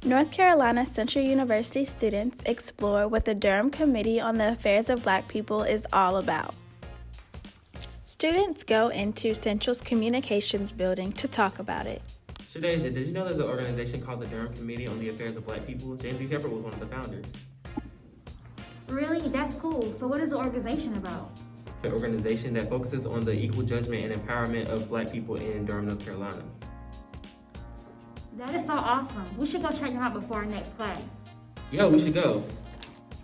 North Carolina Central University students explore what the Durham Committee on the Affairs of Black People is all about. Students go into Central's Communications building to talk about it. Shadeja, did you know there's an organization called the Durham Committee on the Affairs of Black People? James B. Shepard was one of the founders. Really? That's cool. So what is the organization about? An organization that focuses on the equal judgment and empowerment of Black people in Durham, North Carolina. That is so awesome. We should go check them out before our next class. Yeah, we should go.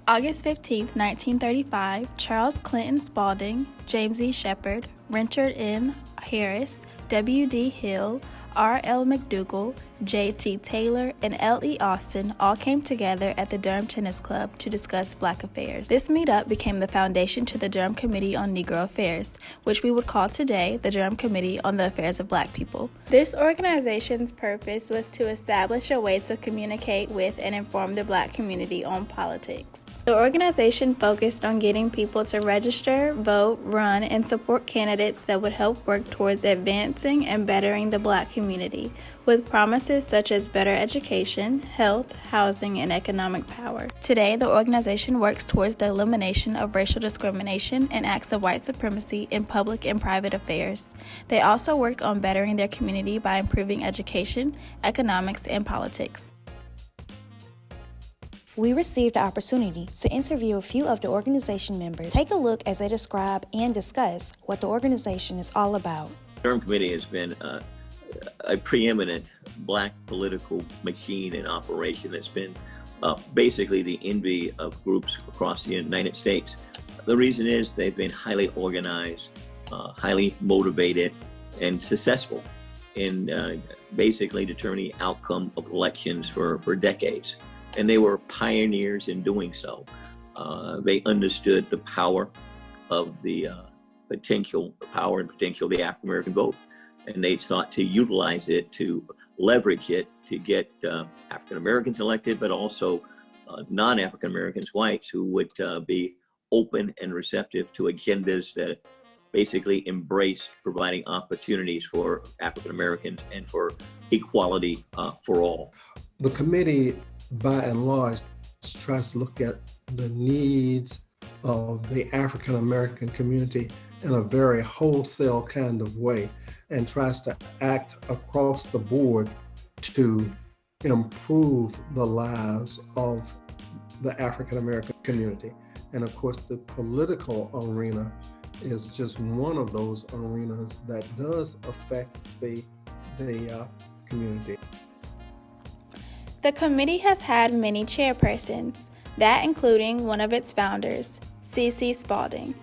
August 15, 1935, Charles Clinton Spaulding, James E. Shepard, Richard M. Harris, W. D. Hill, R. L. McDougall, J. T. Taylor, and L. E. Austin all came together at the Durham Tennis Club to discuss Black affairs. This meetup became the foundation to the Durham Committee on Negro Affairs, which we would call today the Durham Committee on the Affairs of Black People. This organization's purpose was to establish a way to communicate with and inform the Black community on politics. The organization focused on getting people to register, vote, run, and support candidates that would help work towards advancing and bettering the Black community, with promises such as better education, health, housing, and economic power. Today, the organization works towards the elimination of racial discrimination and acts of white supremacy in public and private affairs. They also work on bettering their community by improving education, economics, and politics. We received the opportunity to interview a few of the organization members. Take a look as they describe and discuss what the organization is all about. The Durham Committee has been a preeminent Black political machine in operation that's been basically the envy of groups across the United States. The reason is they've been highly organized, highly motivated, and successful in basically determining the outcome of elections for decades. And they were pioneers in doing so. They understood the power of the potential of the African American vote. And they sought to utilize it, to leverage it, to get African Americans elected, but also non-African Americans, whites, who would be open and receptive to agendas that basically embrace providing opportunities for African Americans and for equality for all. The committee, by and large, tries to look at the needs of the African American community in a very wholesale kind of way, and tries to act across the board to improve the lives of the African American community. And of course, the political arena is just one of those arenas that does affect the community. The committee has had many chairpersons, that including one of its founders, C.C. Spaulding.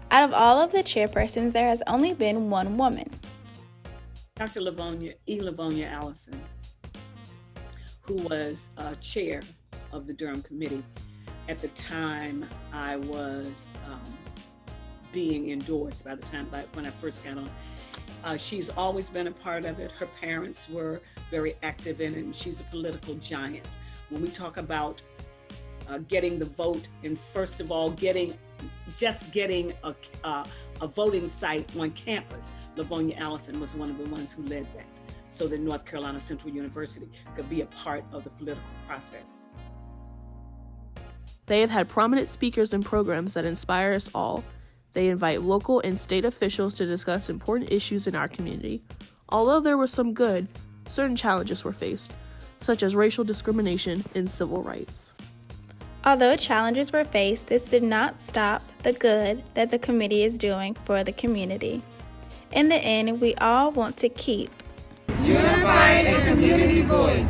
Out of all of the chairpersons, there has only been one woman. Dr. Livonia Allison, who was chair of the Durham Committee at the time I was being endorsed, when I first got on. She's always been a part of it. Her parents were very active in it, and she's a political giant. When we talk about getting the vote, and first of all, getting a voting site on campus, Livonia Allison was one of the ones who led that, so that North Carolina Central University could be a part of the political process. They have had prominent speakers and programs that inspire us all. They invite local and state officials to discuss important issues in our community. Although there was some good, certain challenges were faced, such as racial discrimination and civil rights. Although challenges were faced, this did not stop the good that the committee is doing for the community. In the end, we all want to keep unifying the community voice.